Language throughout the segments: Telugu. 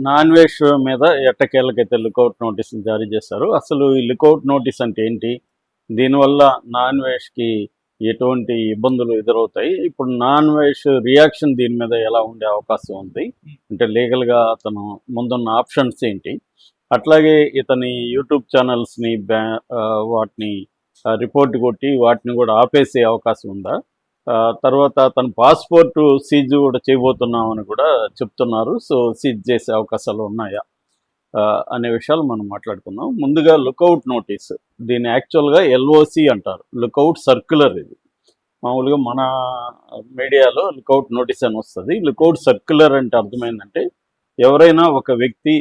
నాన్ వెజ్ మీద ఎట్టకేలకైతే లుకౌట్ నోటీసులు జారీ చేశారు. అసలు ఈ లుకౌట్ నోటీస్ అంటే ఏంటి? దీనివల్ల నాన్ వెజ్‌కి ఎటువంటి ఇబ్బందులు ఎదురవుతాయి? ఇప్పుడు నాన్ వెజ్ రియాక్షన్ దీని మీద ఎలా ఉండే అవకాశం ఉంది? అంటే లీగల్‌గా అతను ముందున్న ఆప్షన్స్ ఏంటి? అట్లాగే ఇతని యూట్యూబ్ ఛానల్స్‌ని వాటిని రిపోర్ట్ కొట్టి వాటిని కూడా ఆపేసే అవకాశం ఉందా? తర్వాత తన పాస్‌పోర్ట్ సీజ్ కూడా చేయబోతున్నామని కూడా చెప్తున్నారు. సో, సీజ్ చేసే అవకాశాలు ఉన్నాయా? అనే విషయాలు మనం మాట్లాడుకుందాం. ముందుగా లుకౌట్ నోటీస్. దీన్ని యాక్చువల్‌గా ఎల్ఓసి అంటారు. లుకౌట్ సర్క్యులర్ ఇది. మామూలుగా మన మీడియాలో లుకౌట్ నోటీస్ అని వస్తది. లుకౌట్ సర్క్యులర్ అంటే అర్థమైందంటే, ఎవరైనా ఒక వ్యక్తి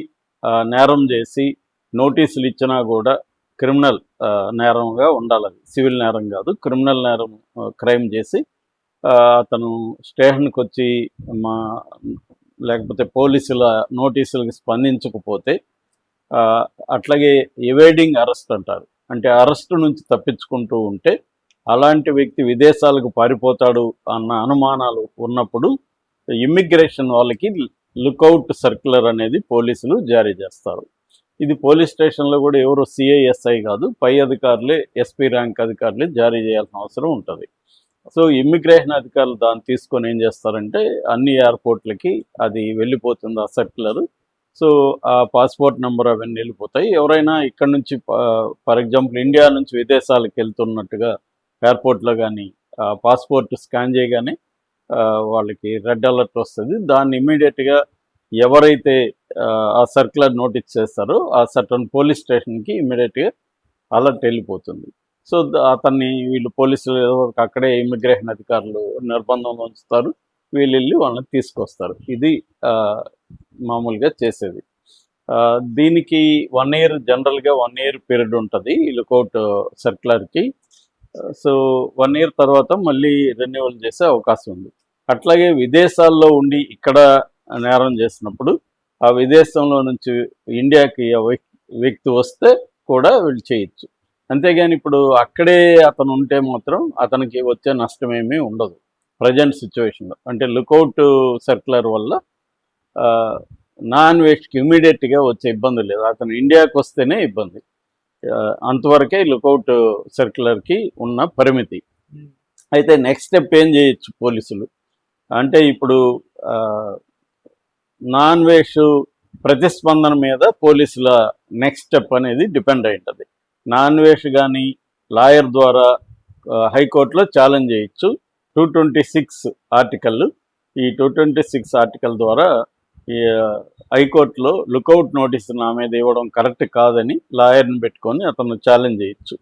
నేరం చేసి నోటీసులు ఇచ్చినా కూడా క్రిమినల్ నేరంగా ఉండాలది. సివిల్ నేరం కాదు. క్రిమినల్ నేరం క్రైమ్ చేసి అతను స్టేషన్‌కి వచ్చి లేకపోతే పోలీసుల నోటీసులకు స్పందించకపోతే అట్లాగే ఎవేడింగ్ అరెస్ట్ అంటారు. అంటే అరెస్టు నుంచి తప్పించుకుంటూ ఉంటే అలాంటి వ్యక్తి విదేశాలకు పారిపోతాడు అన్న అనుమానాలు ఉన్నప్పుడు ఇమ్మిగ్రేషన్ వాళ్ళకి లుకౌట్ సర్క్యులర్ అనేది పోలీసులు జారీ చేస్తారు. ఇది పోలీస్ స్టేషన్లో కూడా ఎవరు సిఐఎస్ఐ కాదు, పై అధికారులే, ఎస్పీ ర్యాంక్ అధికారులే జారీ చేయాల్సిన అవసరం ఉంటుంది. సో ఇమ్మిగ్రేషన్ అధికారులు దాన్ని తీసుకొని ఏం చేస్తారంటే అన్ని ఎయిర్పోర్ట్లకి అది వెళ్ళిపోతుంది ఆ సర్క్యులర్. సో ఆ పాస్పోర్ట్ నెంబర్ అవన్నీ వెళ్ళిపోతాయి. ఎవరైనా ఇక్కడ నుంచి ఫర్ ఎగ్జాంపుల్ ఇండియా నుంచి విదేశాలకు వెళ్తున్నట్టుగా ఎయిర్పోర్ట్లో కానీ పాస్పోర్ట్ స్కాన్ చేయగానే వాళ్ళకి రెడ్ అలర్ట్ వస్తుంది. దాన్ని ఇమ్మీడియట్గా ఎవరైతే ఆ సర్క్యులర్ నోటీస్ చేస్తారో ఆ సర్టన్ పోలీస్ స్టేషన్కి ఇమ్మీడియట్గా అలర్ట్ వెళ్ళిపోతుంది. సో అతన్ని వీళ్ళు పోలీసులు అక్కడే ఇమ్మిగ్రేషన్ అధికారులు నిర్బంధంలో ఉంచుతారు. వీళ్ళు వెళ్ళి వాళ్ళని తీసుకొస్తారు. ఇది మామూలుగా చేసేది. దీనికి 1 year జనరల్గా 1 year పీరియడ్ ఉంటుంది ఈ లుకౌట్ సర్క్యులర్కి. సో 1 year తర్వాత మళ్ళీ రెన్యువల్ చేసే అవకాశం ఉంది. అట్లాగే విదేశాల్లో ఉండి ఇక్కడ నేరం చేసినప్పుడు ఆ విదేశంలో నుంచి ఇండియాకి వ్యక్తి వస్తే కూడా వీళ్ళు చేయొచ్చు. అంతేగాని ఇప్పుడు అక్కడే అతను ఉంటే మాత్రం అతనికి వచ్చే నష్టం ఏమీ ఉండదు ప్రజెంట్ సిచ్యువేషన్లో. అంటే లుకౌట్ సర్క్యులర్ వల్ల నాన్ వెజ్కి ఇమీడియట్గా వచ్చే ఇబ్బంది లేదు. అతను ఇండియాకి వస్తేనే ఇబ్బంది. అంతవరకే లుకౌట్ సర్క్యులర్కి ఉన్న పరిమితి. అయితే నెక్స్ట్ స్టెప్ ఏం చేయొచ్చు పోలీసులు అంటే, ఇప్పుడు నాన్ వెజ్ ప్రతిస్పందన మీద పోలీసుల నెక్స్ట్ స్టెప్ అనేది డిపెండ్ అయి ఉంటుంది. నాన్ వెజ్ కానీ లాయర్ ద్వారా హైకోర్టులో ఛాలెంజ్ చేయొచ్చు. 226 ఆర్టికల్. ఈ 226 ఆర్టికల్ ద్వారా ఈ హైకోర్టులో లుకౌట్ నోటీస్ నా మీద ఇవ్వడం కరెక్ట్ కాదని లాయర్ని పెట్టుకొని అతను ఛాలెంజ్ చేయొచ్చు.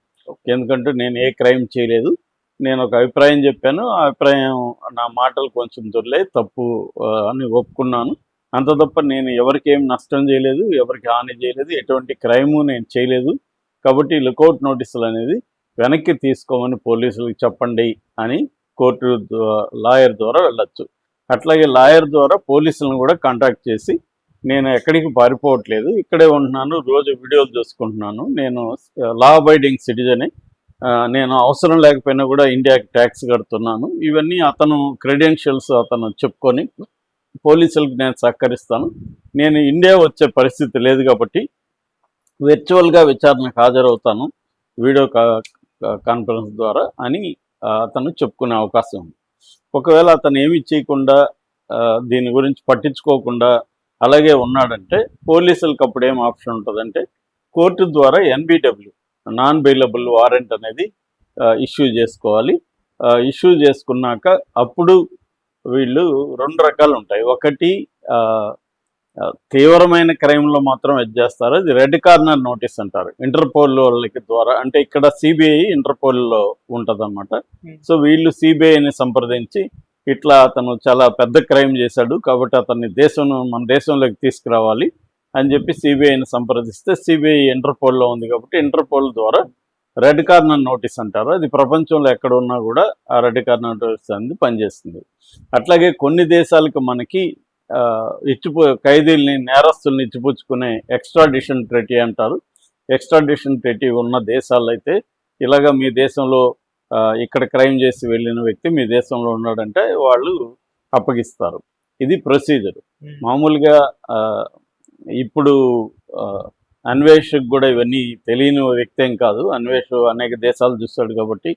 ఎందుకంటే నేను ఏ క్రైమ్ చేయలేదు, నేను ఒక అభిప్రాయం చెప్పాను, ఆ అభిప్రాయం నా మాటలు కొంచెం దొరలే తప్పు అని ఒప్పుకున్నాను, అంత తప్ప నేను ఎవరికి ఏం నష్టం చేయలేదు, ఎవరికి హాని చేయలేదు, ఎటువంటి క్రైము నేను చేయలేదు, కాబట్టి లుకౌట్ నోటీసులు అనేది వెనక్కి తీసుకోమని పోలీసులకు చెప్పండి అని కోర్టు లాయర్ ద్వారా వెళ్ళచ్చు. అట్లాగే లాయర్ ద్వారా పోలీసులను కూడా కాంటాక్ట్ చేసి నేను ఎక్కడికి పారిపోవట్లేదు, ఇక్కడే ఉంటున్నాను, రోజు వీడియోలు చూసుకుంటున్నాను, నేను లా అబైడింగ్ సిటిజనే, నేను అవసరం లేకపోయినా కూడా ఇండియాకి ట్యాక్స్ కడుతున్నాను, ఇవన్నీ అతను క్రెడెన్షియల్స్ అతను చెప్పుకొని పోలీసులకు నేను సహకరిస్తాను, నేను ఇండియా వచ్చే పరిస్థితి లేదు కాబట్టి వర్చువల్గా విచారణకు హాజరవుతాను వీడియో కాన్ఫరెన్స్ ద్వారా అని అతను చెప్పుకునే అవకాశం ఉంది. ఒకవేళ అతను ఏమి చేయకుండా దీని గురించి పట్టించుకోకుండా అలాగే ఉన్నాడంటే పోలీసులకు అప్పుడు ఏం ఆప్షన్ ఉంటుందంటే కోర్టు ద్వారా NBW నాన్ బెయిలబుల్ వారెంట్ అనేది ఇష్యూ చేసుకోవాలి. ఇష్యూ చేసుకున్నాక అప్పుడు వీళ్ళు 2 రకాలు ఉంటాయి. ఒకటి తీవ్రమైన క్రైమ్లో మాత్రం చేస్తారు, అది రెడ్ కార్నర్ నోటీస్ అంటారు. ఇంటర్పోల్ వాళ్ళకి ద్వారా, అంటే ఇక్కడ సిబిఐ ఇంటర్పోల్లో ఉంటుంది అనమాట. సో వీళ్ళు సిబిఐని సంప్రదించి ఇట్లా అతను చాలా పెద్ద క్రైమ్ చేశాడు కాబట్టి అతన్ని మన దేశంలోకి తీసుకురావాలి అని చెప్పి సిబిఐని సంప్రదిస్తే, సిబిఐ ఇంటర్పోల్లో ఉంది కాబట్టి ఇంటర్పోల్ ద్వారా రెడ్ కార్నర్ నోటీస్ అంటారు. అది ప్రపంచంలో ఎక్కడ ఉన్నా కూడా ఆ రెడ్ కార్నర్ నోటీస్ అనేది పనిచేస్తుంది. అట్లాగే కొన్ని దేశాలకు మనకి ఖైదీల్ని, నేరస్తుల్ని ఇచ్చిపుచ్చుకునే ఎక్స్ట్రాడిషన్ ట్రీటీ అంటారు. ఎక్స్ట్రాడిషన్ ట్రీటీ ఉన్న దేశాల్లో అయితే ఇలాగ మీ దేశంలో ఇక్కడ క్రైమ్ చేసి వెళ్ళిన వ్యక్తి మీ దేశంలో ఉన్నాడంటే వాళ్ళు అప్పగిస్తారు. ఇది ప్రొసీజర్. మామూలుగా ఆ, ఇప్పుడు ఆ, అన్వేష్కి కూడా ఇవన్నీ తెలియని వ్యక్తి ఏం కాదు. అన్వేష్ అనేక దేశాలు చూస్తాడు కాబట్టి